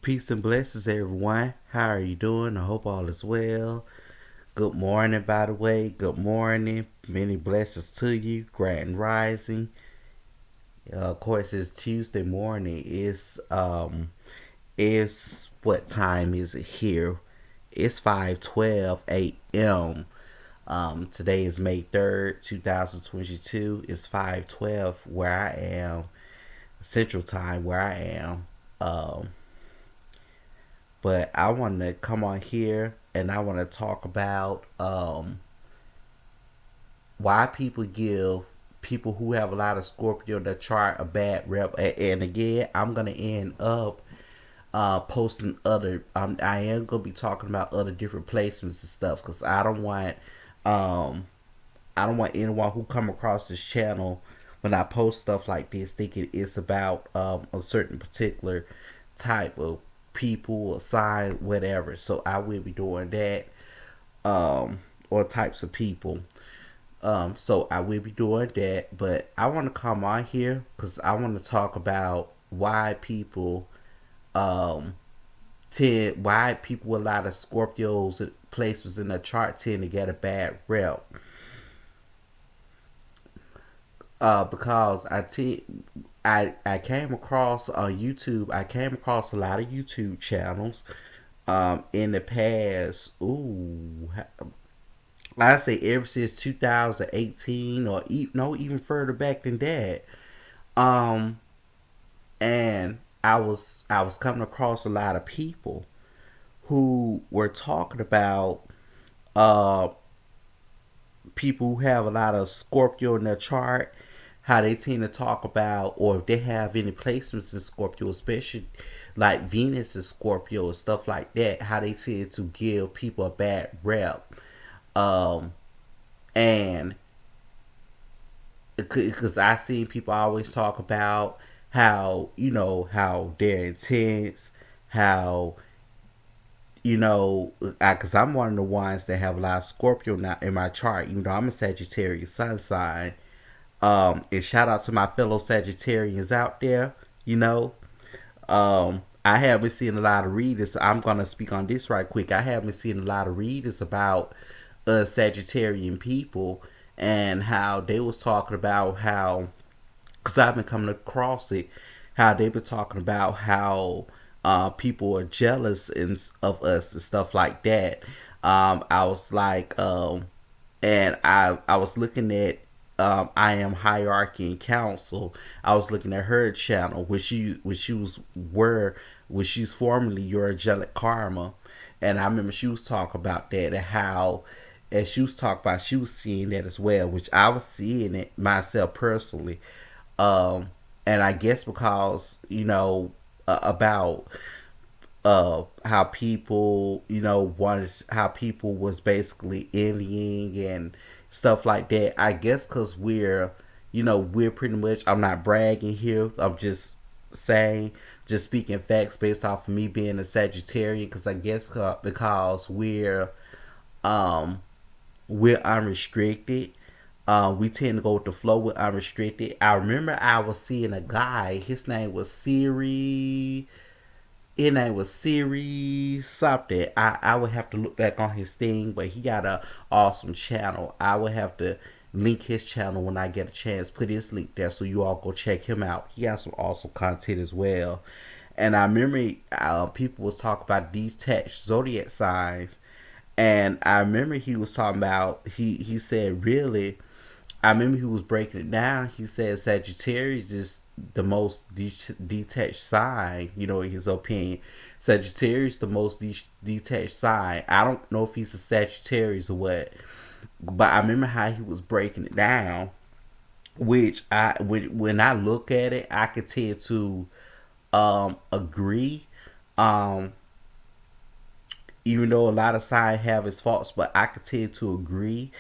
Peace and blessings, everyone. How are you doing? I hope all is well. Good morning, by the way. Good morning. Many blessings to you. Grand Rising. Of course, it's Tuesday morning. It's what time is it here? It's 5:12 a.m. Today is May 3rd, 2022. It's 5:12 where I am, Central Time where I am. But I want to come on here and I want to talk about why people give people who have a lot of Scorpio in the chart a bad rep. And again, I'm gonna end up posting other. I am gonna be talking about other different placements and stuff because um, I don't want anyone who come across this channel when I post stuff like this thinking it's about a certain particular type of people or sign, whatever. So I will be doing that, or types of people. So I will be doing that, but I want to come on here because I want to talk about why people um why people with a lot of Scorpios placements in the chart tend to get a bad rep. Because I came across on YouTube. I came across a lot of YouTube channels in the past. I say ever since 2018 or no, even further back than that. Um, and I was coming across a lot of people who were talking about uh people who have a lot of Scorpio in their chart, how they tend to talk about, or if they have any placements in Scorpio, especially like Venus and Scorpio and stuff like that, how they tend to give people a bad rep. Um, and because I see people always talk about how how they're intense, how because I'm one of the ones that have a lot of Scorpio now in my chart, even though I'm a Sagittarius sun sign. And shout out to my fellow Sagittarians out there. You know, I haven't seen a lot of readers. I'm gonna speak on this right quick. I haven't seen a lot of readers about Sagittarian people and how they was talking about how, because I've been coming across it, how they've been talking about how people are jealous of us and stuff like that. I was like, and I was looking at I am hierarchy and council. I was looking at her channel, which she's formerly your angelic karma, and I remember she was talking about that and how, and she was talking about she was seeing that as well, which I was seeing it myself personally. Um, and I guess because about how people wanted, how people was basically envying and stuff like that. I guess because we're pretty much, I'm not bragging here, I'm just saying, just speaking facts based off of me being a Sagittarian, because I guess because um we're unrestricted. We tend to go with the flow with unrestricted. I remember I was seeing a guy. His name was Siri something. I would have to look back on his thing, but he got a awesome channel. I would have to link his channel when I get a chance. Put his link there so you all go check him out. He has some awesome content as well. And I remember people was talking about detached zodiac signs, and I remember he was talking about, he said really, I remember he was breaking it down. He said Sagittarius is the most detached sign, in his opinion. Sagittarius the most detached sign. I don't know if he's a Sagittarius or what, but I remember how he was breaking it down, which when I look at it, I could tend to agree. Um, Even though a lot of signs have its faults, but I could tend to agree.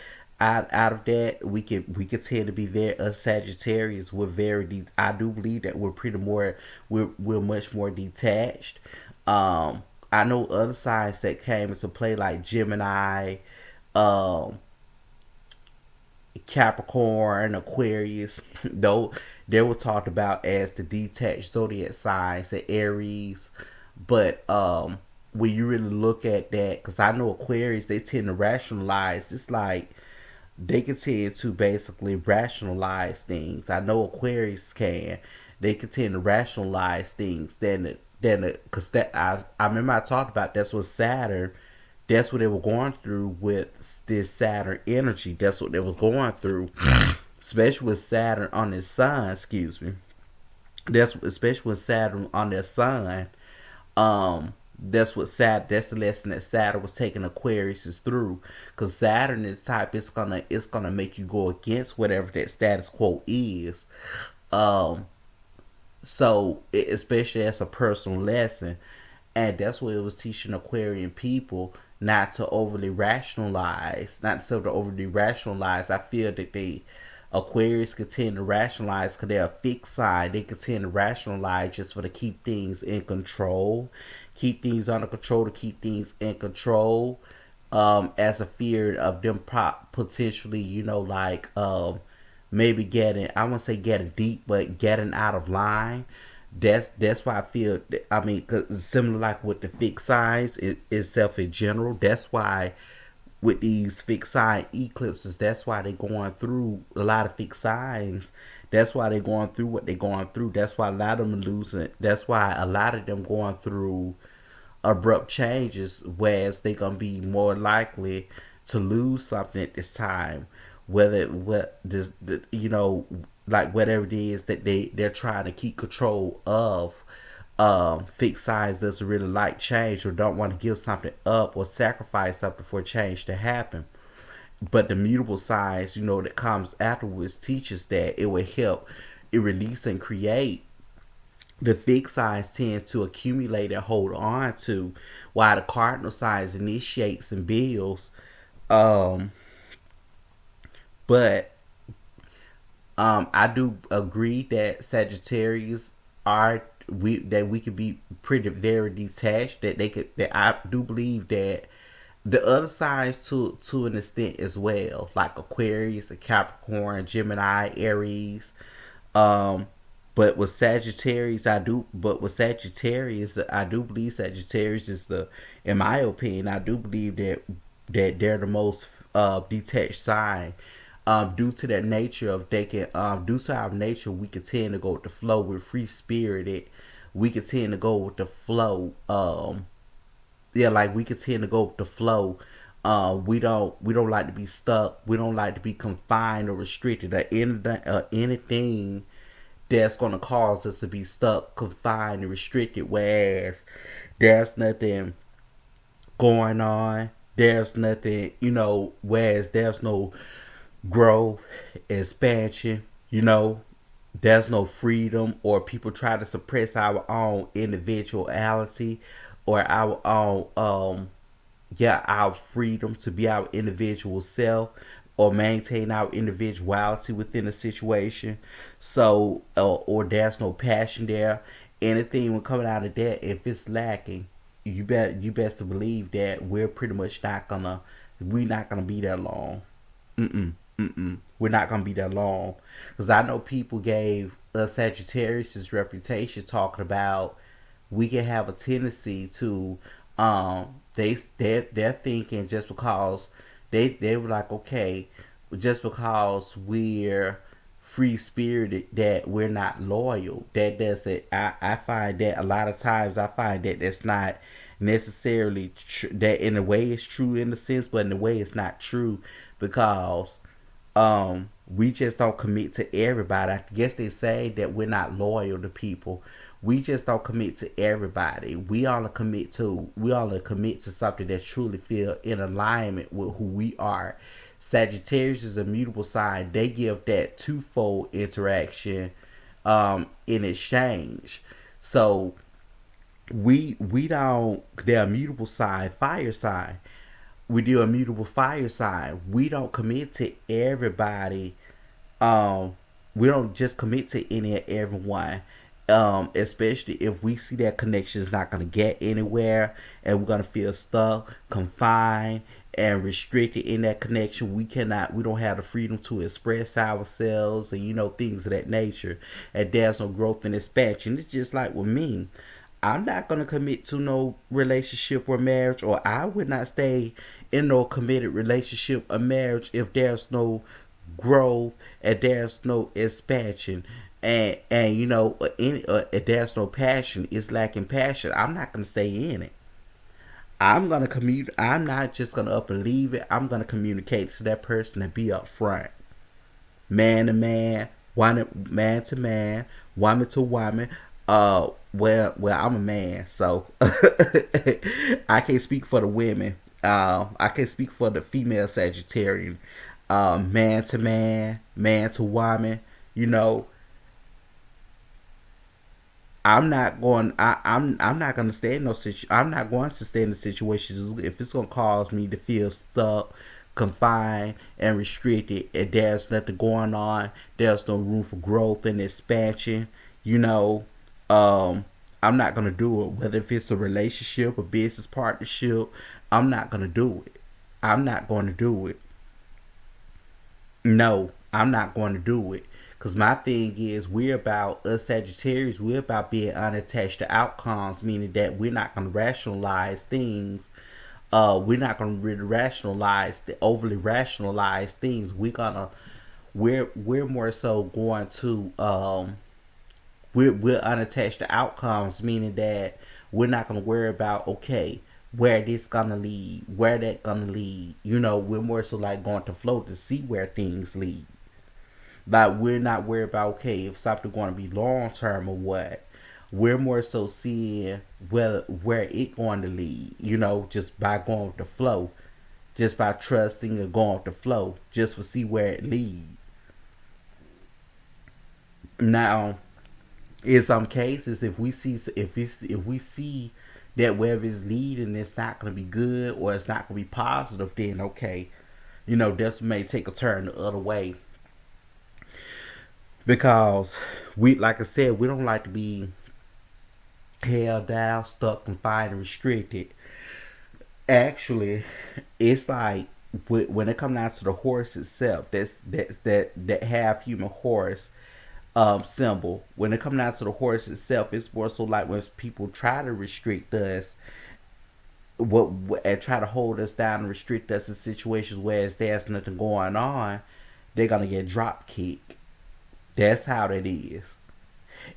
Out of that, we could tend to be very, us Sagittarius. We're I do believe that we're much more detached. I know other signs that came into play like Gemini, um, Capricorn, Aquarius. Though they were talked about as the detached zodiac signs, and Aries. But when you really look at that, because I know Aquarius, they tend to rationalize. It's like they can tend to basically rationalize things. I know Aquarius can. They can tend to rationalize things. Because that I remember I talked about that's what Saturn. That's what they were going through with this Saturn energy. That's what they were going through, especially with Saturn on his sun. Excuse me. That's especially with Saturn on their sun. That's what that's the lesson that Saturn was taking Aquarius is through, because Saturn is type, it's gonna make you go against whatever that status quo is. um especially as a personal lesson, and that's what it was teaching Aquarian people, not to overly rationalize, I feel that they Aquarius could tend to rationalize because they're a fixed sign. They could tend to rationalize just for to keep things in control, keep things under control, to keep things in control, as a fear of them potentially, like, maybe getting, I won't say getting deep, but getting out of line. That's why I feel. I mean, cause it's similar like with the fixed signs itself in general. That's why with these fixed sign eclipses, that's why they're going through a lot of fixed signs. That's why they're going through what they're going through. That's why a lot of them are losing. That's why a lot of them going through abrupt changes, whereas they're gonna be more likely to lose something at this time, whether what this, like whatever it is that they're trying to keep control of. Fixed signs doesn't really like change or don't want to give something up or sacrifice something for change to happen. But the mutable signs, that comes afterwards teaches that it will help it release and create. The fixed signs tend to accumulate and hold on to, while the cardinal signs initiates and builds. Um, but I do agree that Sagittarius are we could be pretty very detached. That I do believe that the other signs to an extent as well, like Aquarius, Capricorn, Gemini, Aries. Um, but with Sagittarius, I do believe Sagittarius is in my opinion, I do believe that they're the most detached sign. Due to their nature of they can, due to our nature, we can tend to go with the flow. We're free spirited. We can tend to go with the flow. Yeah, like we can tend to go with the flow. We don't like to be stuck. We don't like to be confined or restricted or anything that's going to cause us to be stuck, confined, and restricted. Whereas there's nothing going on. There's nothing, whereas there's no growth, expansion, there's no freedom, or people try to suppress our own individuality or our own, our freedom to be our individual self or maintain our individuality within a situation. So, or there's no passion there. Anything when coming out of that, if it's lacking, you best to believe that we're not gonna be there long. Mm-mm, mm-mm. We're not gonna be that long, because I know people gave Sagittarius this reputation talking about we can have a tendency to, they're thinking just because they were like, okay, just because we're free spirited that we're not loyal. That doesn't, I find that a lot of times I find that that's not necessarily that in a way it's true in a sense, but in a way it's not true, because we just don't commit to everybody. I guess they say that we're not loyal to people. We just don't commit to everybody. We only commit to something that truly feel in alignment with who we are. Sagittarius is a mutable sign. They give that twofold interaction in exchange. So we don't, they're a mutable sign, fire sign. We do a mutable fire sign. We don't commit to everybody. Um, we don't just commit to any and everyone. Especially if we see that connection is not going to get anywhere, and we're going to feel stuck, confined, and restricted in that connection. We don't have the freedom to express ourselves, and things of that nature. And there's no growth and expansion. It's just like with me. I'm not gonna commit to no relationship or marriage, or I would not stay in no committed relationship or marriage if there's no growth and there's no expansion, and if there's no passion, it's lacking passion. I'm not gonna stay in it. I'm gonna commute. I'm not just gonna up and leave it. I'm gonna communicate to that person and be upfront, man to man, man to man, woman to woman. Well, I'm a man, so I can't speak for the women. I can speak for the female Sagittarian. Man to man, man to woman. You know, I'm not going to stay in I'm not going to stay in the situations if it's going to cause me to feel stuck, confined, and restricted. And there's nothing going on. There's no room for growth and expansion. You know, um, I'm not going to do it. Whether if it's a relationship, a business partnership, I'm not going to do it. I'm not going to do it. No, I'm not going to do it. Because my thing is, we're about, us Sagittarius, we're about being unattached to outcomes, meaning that we're not going to rationalize things. We're not going to really rationalize, the overly rationalize things. We're more so going to, we're unattached to outcomes, meaning that we're not going to worry about, okay, where this gonna lead, where that gonna lead. We're more so like going to flow to see where things lead. Like, we're not worried about, okay, if something going to be long term or what. We're more so seeing where it going to lead. Just by going with the flow, just by trusting and going with the flow, just to see where it leads. Now, in some cases, if we see that wherever it's leading, it's not going to be good or it's not going to be positive, then okay, this may take a turn the other way, because like I said, we don't like to be held down, stuck, confined, and restricted. Actually, it's like, when it comes down to the horse itself, that half human horse symbol. When it comes down to the horse itself, it's more so like when people try to restrict us, and try to hold us down and restrict us in situations where there's nothing going on, they're gonna get drop kicked. That's how that is.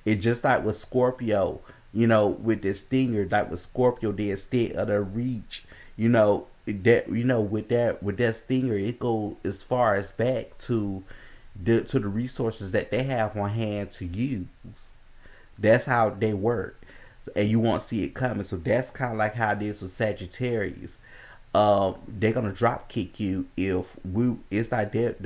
It just like with Scorpio, with this stinger, like with Scorpio did sting of the reach, with that stinger, it goes as far as back to the resources that they have on hand to use. That's how they work, and you won't see it coming. So that's kind of like how it is with Sagittarius. They're gonna drop kick you if we. It's like that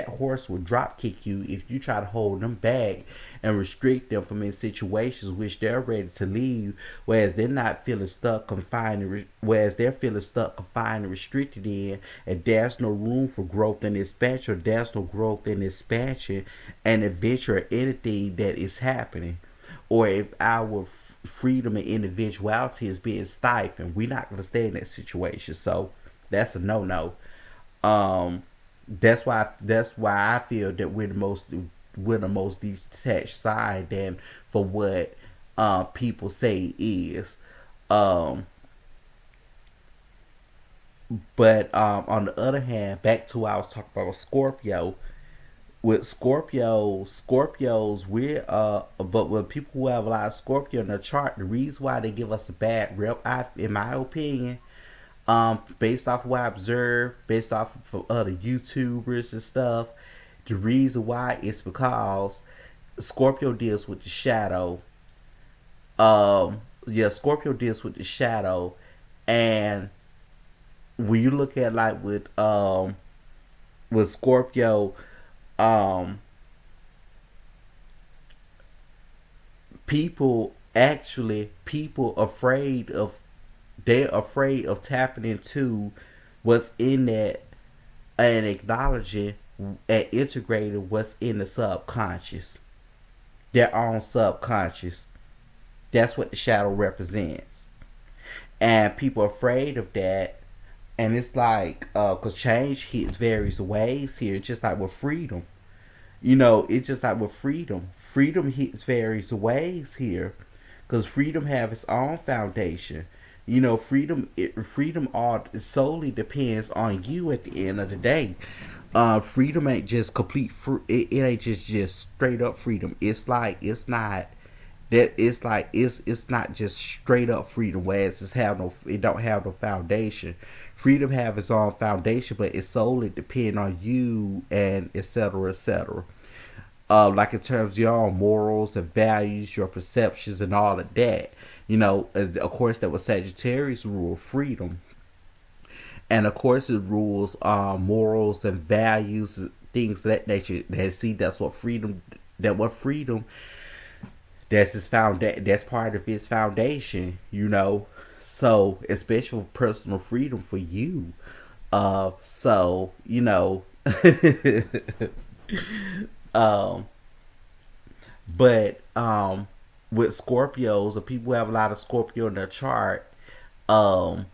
horse will drop kick you if you try to hold them back and restrict them from in situations which they're ready to leave, whereas they're not feeling stuck, confined, whereas they're feeling stuck, confined, and restricted in, and there's no room for growth and expansion, or there's no growth and expansion and adventure, or anything that is happening, or if our freedom and individuality is being stifled, we're not going to stay in that situation. So that's a no-no. Um, that's why I feel that we're the most detached side than for what people say is. Um, but on the other hand, back to what I was talking about with Scorpio. With Scorpios, but with people who have a lot of Scorpio in their chart, the reason why they give us a bad rep, in my opinion, based off of what I observe, based off of other YouTubers and stuff, the reason why is because Scorpio deals with the shadow. Yeah, Scorpio deals with the shadow, and when you look at, like, with Scorpio, um, people afraid of they're afraid of tapping into what's in that, and acknowledging and integrating what's in the subconscious, their own subconscious. That's what the shadow represents, and people are afraid of that. And it's like, because change hits various ways here, just like with freedom. It's just like with freedom. Freedom hits various ways here. because freedom have its own foundation. Freedom all solely depends on you at the end of the day. Freedom ain't just complete. It ain't just straight up freedom. It's not that it's not just straight up freedom. Whereas it don't have no foundation. Freedom have its own foundation, but it solely depend on you and etc. etc. Like in terms of your own morals and values, your perceptions, and all of that. Of course, that was Sagittarius rule freedom, and of course, it rules morals and values, things of that nature. That's what freedom. That what freedom. That's his That's part of his foundation. So especially personal freedom for you. So um, but with Scorpios or people who have a lot of Scorpio in their chart, um,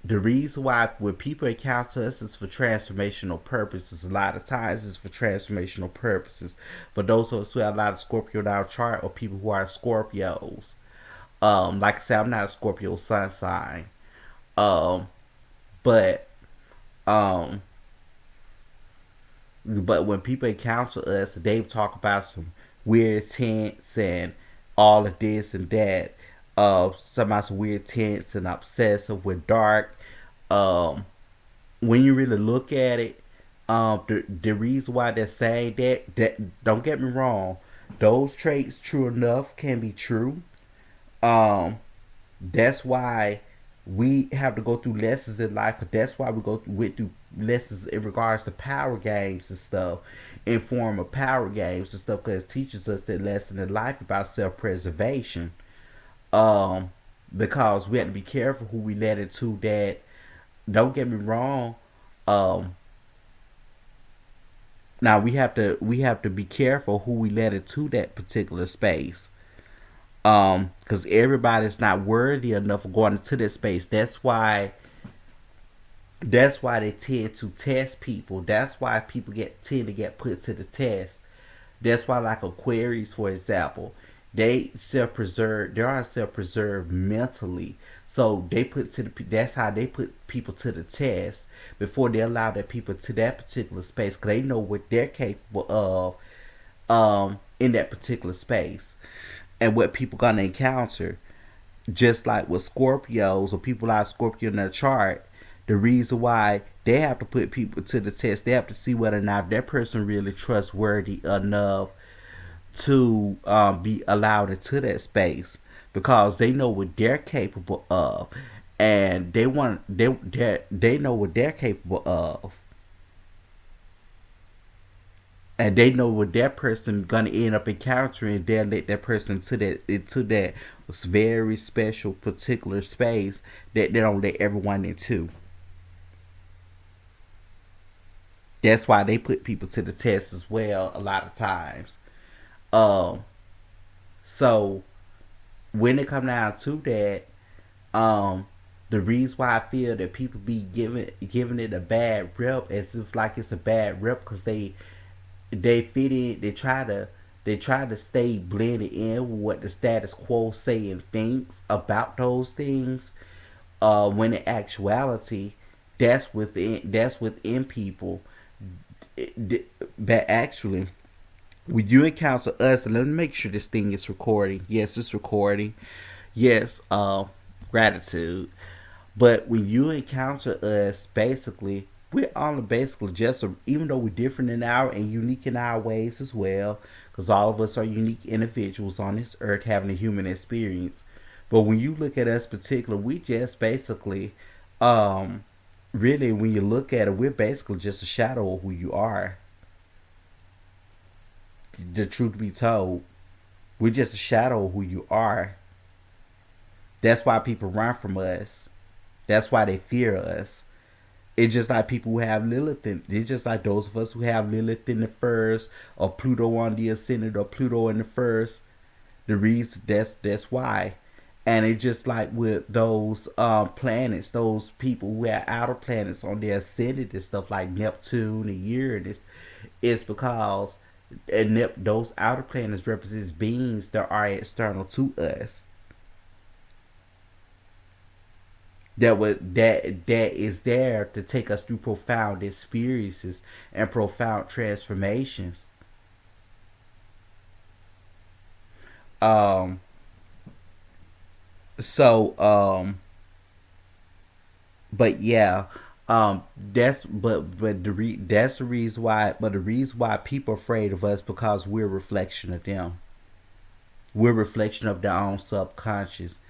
the reason why when people encounter us is for transformational purposes. A lot of times it's for transformational purposes. For those of us who have a lot of Scorpio in our chart or people who are Scorpios, like I said, I'm not a Scorpio sun sign, um, but um, but when people encounter us, they talk about some weird tints and all of this and that. Some weird tints and obsessive with dark. Um, when you really look at it, the reason why they're saying that don't get me wrong, those traits, true enough, can be true. Um, that's why we have to go through lessons in life. But that's why went through lessons in regards to power games and stuff, in form of power games and stuff, because it teaches us that lesson in life about self preservation. Um, because we have to be careful who we let into that. Don't get me wrong. Um, Now we have to be careful who we let into that particular space. Because everybody's not worthy enough of going into that space. That's why they tend to test people. That's why people tend to get put to the test. That's why, like Aquarius, for example, they are self preserved mentally. So that's how they put people to the test before they allow that people to that particular space, because they know what they're capable of in that particular space and what people gonna encounter. Just like with Scorpios or people like Scorpio in their chart, the reason why they have to put people to the test, they have to see whether or not that person really trustworthy enough to be allowed into that space, because they know what they're capable of, and they know what they're capable of, and they know what that person gonna end up encountering. They'll let that person into that very special particular space that they don't let everyone into. That's why they put people to the test as well a lot of times. Um, so when it come down to that, um, the reason why I feel that people be giving it a bad rep, as if like it's a bad rep, because they fit in. They try to stay blended in with what the status quo say and thinks about those things. When in actuality, that's within people. But actually, when you encounter us, and let me make sure this thing is recording. Yes, it's recording. Yes, gratitude. But when you encounter us, basically, we're all basically even though we're different in our and unique in our ways as well, because all of us are unique individuals on this earth having a human experience. But when you look at us, particular, we just basically, um, really, when you look at it, we're basically just a shadow of who you are. The truth be told, we're just a shadow of who you are. That's why people run from us. That's why they fear us. It's just like people who have Lilith it's just like those of us who have Lilith in the first, or Pluto on the ascendant, or Pluto in the first. The reason that's why. And it's just like with those planets, those people who have outer planets on their ascendant and stuff like Neptune and Uranus, it's because those outer planets represents beings that are external to us. that is there to take us through profound experiences and profound transformations. Um, so but yeah, that's the reason why. But the reason why people are afraid of us because we're a reflection of them. We're a reflection of their own subconscious,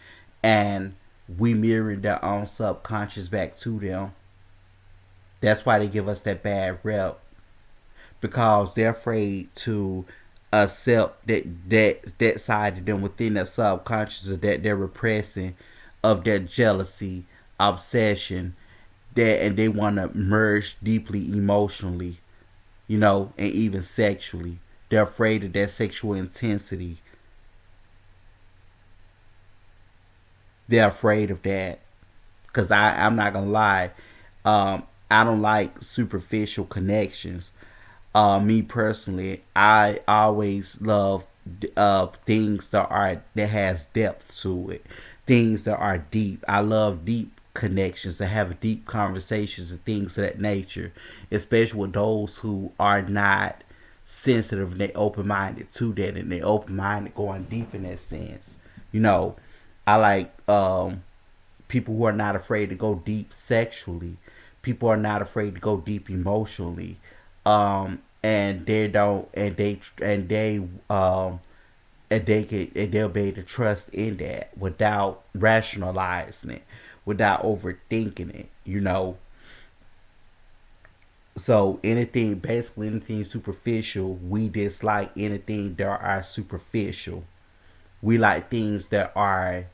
and we mirror their own subconscious back to them. That's why they give us that bad rep because they're afraid to accept that side of them within their subconscious that they're repressing, of their jealousy, obsession, that and they want to merge deeply emotionally, and even sexually. They're afraid of that sexual intensity. They're afraid of that because I'm not gonna lie, I don't like superficial connections. Me personally, I always love things that has depth to it, things that are deep. I love deep connections, to have deep conversations and things of that nature, especially with those who are not sensitive and they open minded to that, and they open minded going deep in that sense. You know, I like people who are not afraid to go deep sexually. People are not afraid to go deep emotionally. And they don't, and they'll be able to trust in that without rationalizing it, without overthinking it. So basically anything superficial, we dislike anything that are superficial. We like things that are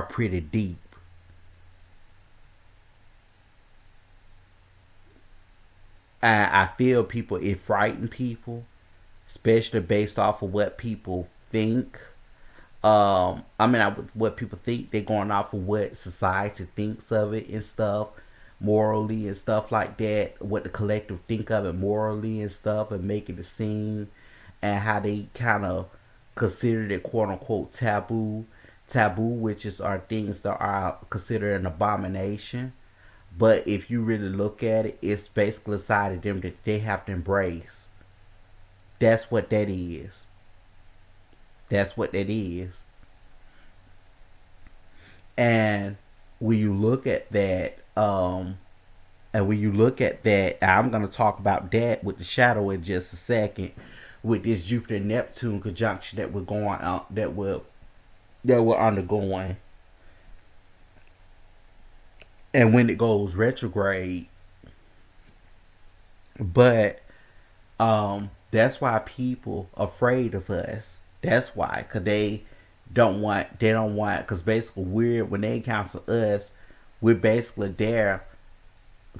pretty deep. I feel it frighten people, especially based off of what people think. What people think, they're going off of what society thinks of it and stuff, morally and stuff like that. What the collective think of it morally and stuff, and making it seem, and how they kind of consider it quote unquote taboo, which is are things that are considered an abomination. But if you really look at it, it's basically a side of them that they have to embrace. That's what that is. That's what that is. And when you look at that, I'm gonna talk about that with the shadow in just a second, with this Jupiter Neptune conjunction that we're going on, that we're undergoing, and when it goes retrograde. But that's why people are afraid of us. That's why, cause they don't want, cause basically when they encounter us, we're basically there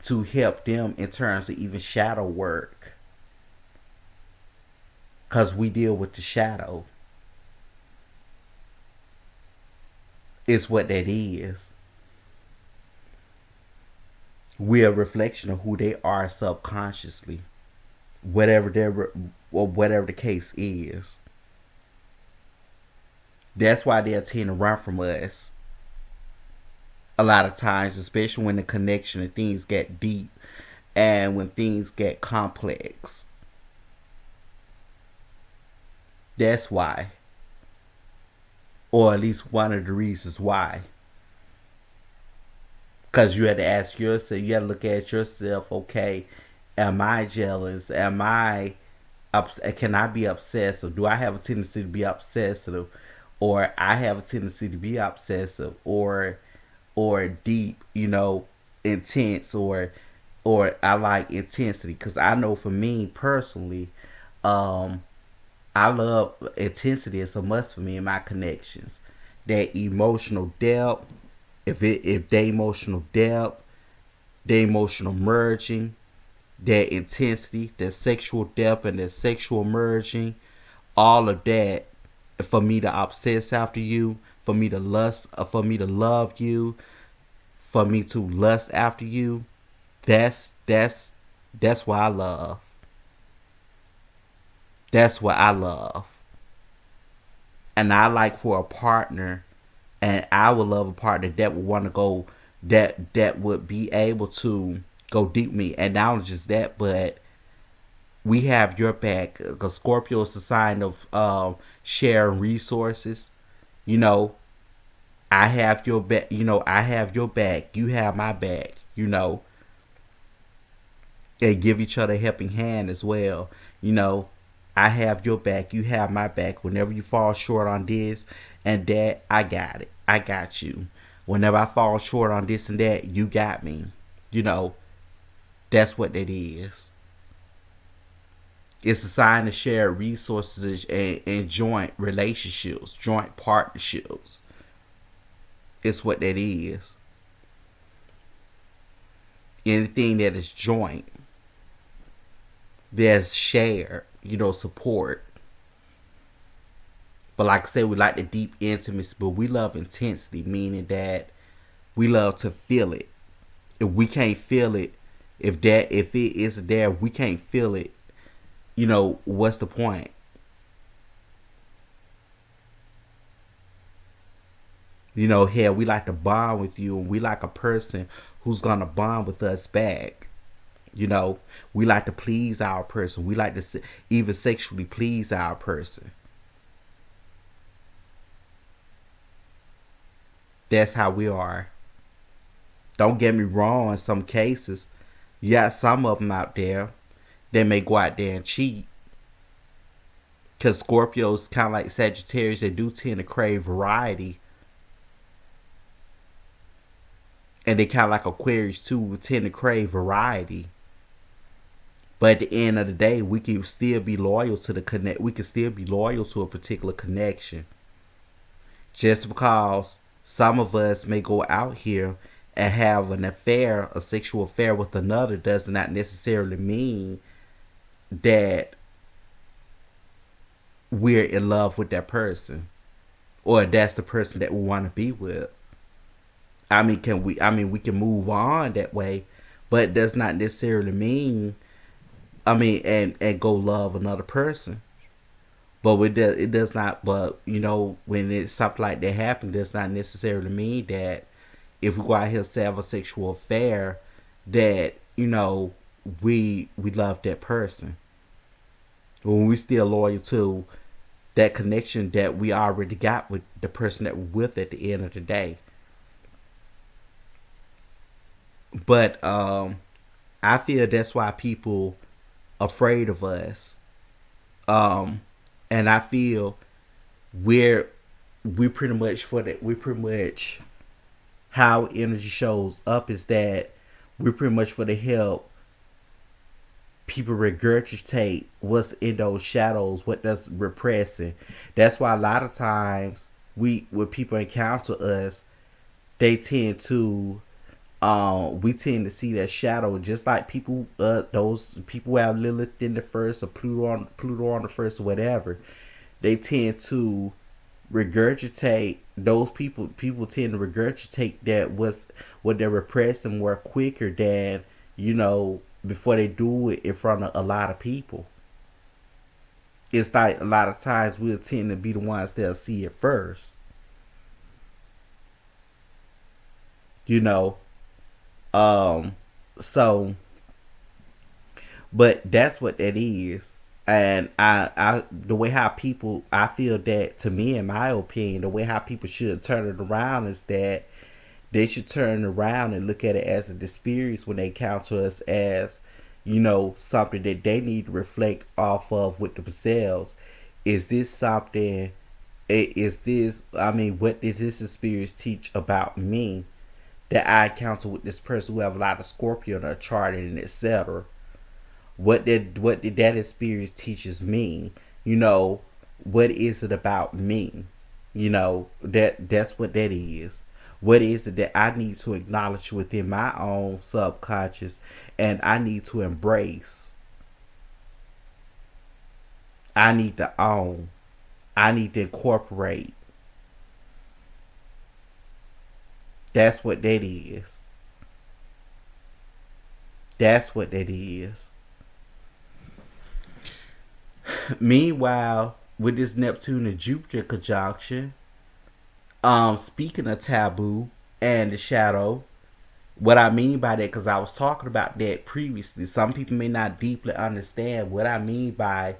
to help them in terms of even shadow work, cause we deal with the shadow. It's what that is. We're a reflection of who they are subconsciously, whatever their or whatever the case is. That's why they'll tend to run from us a lot of times, especially when the connection of things get deep and when things get complex. That's why, or at least one of the reasons why. Because you had to ask yourself, you had to look at yourself. Okay, am I jealous? Can I be obsessive? Do I have a tendency to be obsessive, or I have a tendency to be obsessive, or deep, intense, or I like intensity? Because I know for me personally, um, I love intensity. It's a must for me in my connections. That emotional depth, if they emotional depth, the emotional merging, that intensity, that sexual depth, and that sexual merging, all of that, for me to obsess after you, for me to love you, for me to lust after you. That's what I love. That's what I love. And I like for a partner, And I would love a partner that would want to go, that would be able to go deep with me. And not only just that, but we have your back. Because Scorpio is a sign of sharing resources. You know, I have your back. You know, I have your back. You have my back. You know, and give each other a helping hand as well. You know, I have your back. You have my back. Whenever you fall short on this and that, I got it. I got you. Whenever I fall short on this and that, you got me. You know, that's what that is. It's a sign of shared resources and joint relationships, joint partnerships. It's what that is. Anything that is joint, that's shared, you know, support. But like I said, we like the deep intimacy, but we love intensity, meaning that we love to feel it. If we can't feel it, if it isn't there, we can't feel it. You know, what's the point? You know, hell, we like to bond with you, and we like a person who's gonna bond with us back. You know, we like to please our person. We like to even sexually please our person. That's how we are. Don't get me wrong. In some cases, you got some of them out there that may go out there and cheat. Because Scorpios, kind of like Sagittarius, they do tend to crave variety. And they kind of like Aquarius too, tend to crave variety. But at the end of the day, we can still be loyal to the connect. We can still be loyal to a particular connection. Just because some of us may go out here and have an affair, a sexual affair with another, does not necessarily mean that we're in love with that person or that's the person that we want to be with. I mean, can we? I mean, we can move on that way, but it does not necessarily mean. I mean, and go love another person. But it does not. But you know, when it's something like that happens, does not necessarily mean that if we go out here to have a sexual affair, that you know we love that person. When we still loyal to that connection that we already got with the person that we're with at the end of the day. But I feel that's why people afraid of us. Um, and I feel we're we pretty much for that. We pretty much how energy shows up is that we're pretty much for the help people regurgitate what's in those shadows, what that's repressing. That's why a lot of times when people encounter us, they tend to we tend to see that shadow, just like people those people who have Lilith in the first or Pluto on the first or whatever. They tend to regurgitate those people tend to regurgitate that what they're repressing more quicker than you know before they do it in front of a lot of people. It's like a lot of times we'll tend to be the ones that'll see it first. You know, um, so, but that's what that is. And the way how people, I feel that to me, in my opinion, the way how people should turn it around is that they should turn around and look at it as a experience when they encounter us as, you know, something that they need to reflect off of with themselves. Is this something? Is this? I mean, what did this experience teach about me? That I encounter with this person who have a lot of Scorpio in their chart and etc. What did that experience teaches me? You know, what is it about me? You know, that's what that is. What is it that I need to acknowledge within my own subconscious and I need to embrace? I need to own. I need to incorporate. That's what that is. That's what that is. Meanwhile, with this Neptune and Jupiter conjunction, Speaking of taboo and the shadow, what I mean by that, because I was talking about that previously. Some people may not deeply understand what I mean by,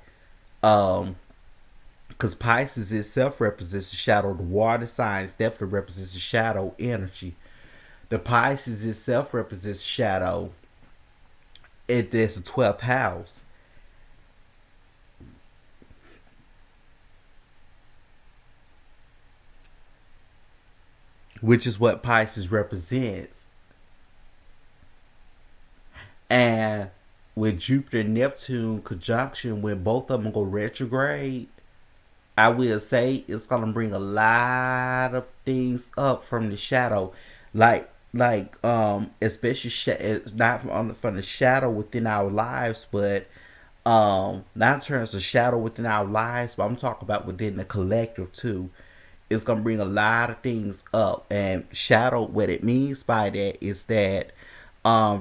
because Pisces itself represents the shadow. The water signs definitely represents the shadow energy. The Pisces itself represents shadow. There's the 12th house, which is what Pisces represents. And with Jupiter and Neptune conjunction, when both of them go retrograde, I will say it's gonna bring a lot of things up from the shadow, especially it's not from the shadow within our lives, but not in terms of shadow within our lives, but I'm talking about within the collective too. It's gonna bring a lot of things up. And shadow, what it means by that is that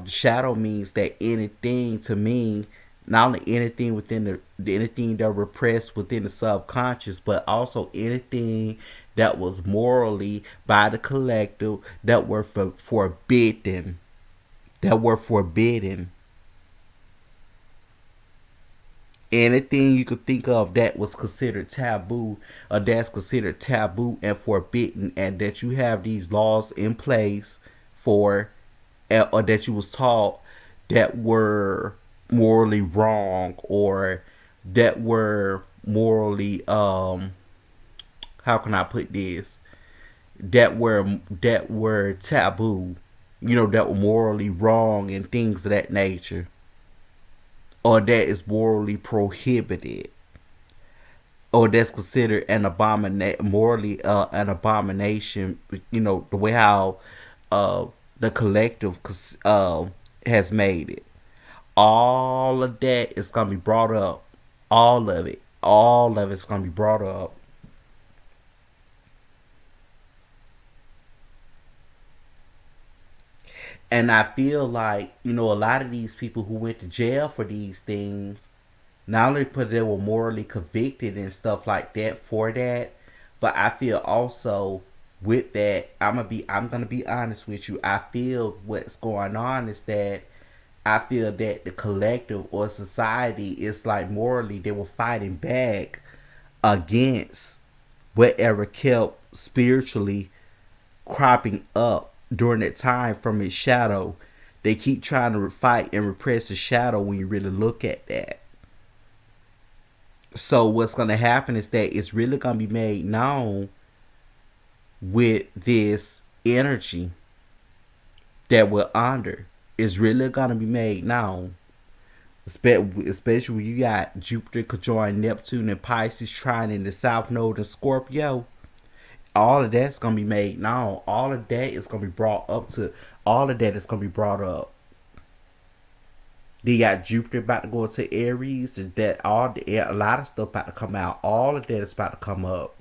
shadow means that anything to me, not only anything within anything that repressed within the subconscious, but also anything that was morally by the collective that were forbidden, that were forbidden. Anything you could think of that was considered taboo, or that's considered taboo and forbidden, and that you have these laws in place for, or that you was taught that were morally wrong, or that were morally how can I put this, that were taboo, that were morally wrong and things of that nature, or that is morally prohibited, or that's considered an abomination, morally an abomination. The way how uh, the collective has made it. All of that is gonna be brought up. All of it's gonna be brought up. And I feel like, a lot of these people who went to jail for these things, not only because they were morally convicted and stuff like that for that, but I feel also with that, I'm gonna be honest with you. I feel what's going on is that I feel that the collective or society is like morally they were fighting back against whatever kept spiritually cropping up during that time from its shadow. They keep trying to fight and repress the shadow when you really look at that. So what's gonna happen is that it's really gonna be made known with this energy that we're under. It's really gonna be made known. Especially when you got Jupiter conjoined Neptune and Pisces trying in the South Node and Scorpio. All of that's gonna be made known. All of that is gonna be brought up to. All of that is gonna be brought up. They got Jupiter about to go into Aries. A lot of stuff about to come out. All of that is about to come up.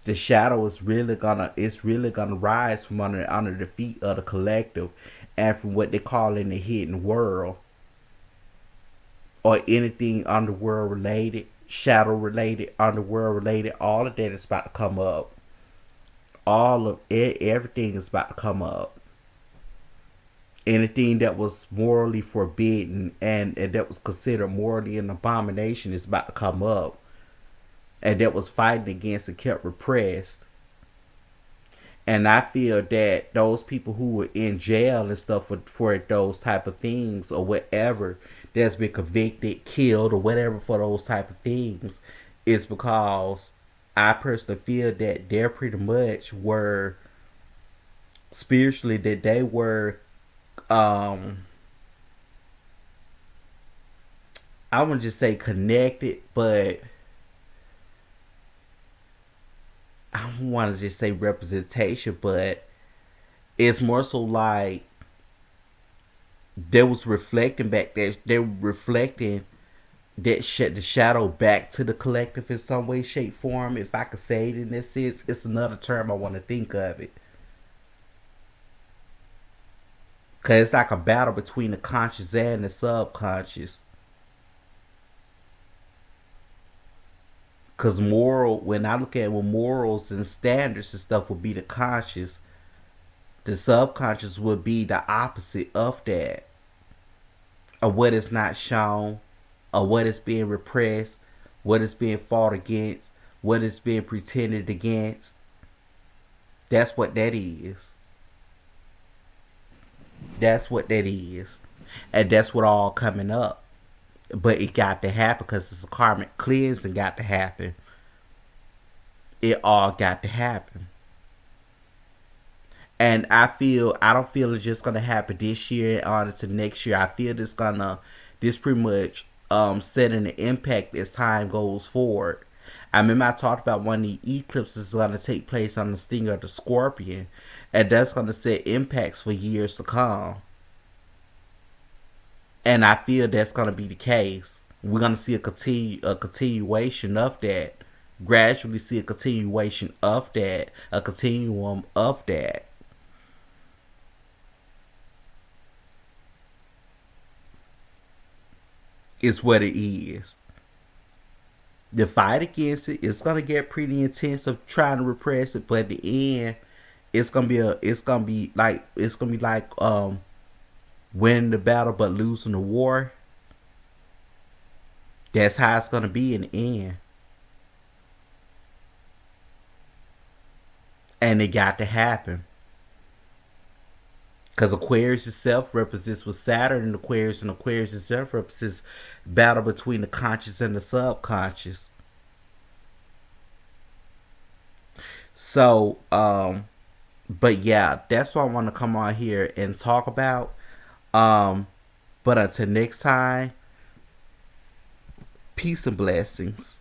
The shadow is really gonna. It's really gonna rise from under the feet of the collective, and from what they call in the hidden world, or anything underworld related, shadow related, underworld related. All of that is about to come up. All of it, everything is about to come up. Anything that was morally forbidden and that was considered morally an abomination is about to come up, and that was fighting against and kept repressed. And I feel that those people who were in jail and stuff for those type of things, or whatever, that's been convicted, killed, or whatever for those type of things, is because I personally feel that they're pretty much were spiritually, that they were um I wouldn't just say connected, but I don't want to just say representation, but it's more so like they was reflecting back there. They were reflecting the shadow back to the collective in some way, shape, form. If I could say it in this sense, it's another term I want to think of it. Cause it's like a battle between the conscious and the subconscious. Cause moral, when I look at what morals and standards and stuff would be the conscious, the subconscious would be the opposite of that, of what is not shown, of what is being repressed, what is being fought against, what is being pretended against. That's what that is. That's what that is. And that's what all coming up. But it got to happen because it's a karmic cleansing got to happen. It all got to happen. And I don't feel it's just gonna happen this year on to next year. I feel this pretty much setting an impact as time goes forward. I remember I talked about one of the eclipses gonna take place on the stinger of the Scorpion, and that's gonna set impacts for years to come. And I feel that's gonna be the case. We're gonna see a continuation of that. Gradually see a continuation of that, a continuum of that. Is what it is. The fight against it is gonna get pretty intense of trying to repress it, but at the end, it's gonna be like winning the battle but losing the war. That's how it's gonna be in the end, and it got to happen. Because Aquarius itself represents with Saturn and Aquarius itself represents battle between the conscious and the subconscious. So, but yeah, that's what I want to come on here and talk about. Um, but until next time, peace and blessings.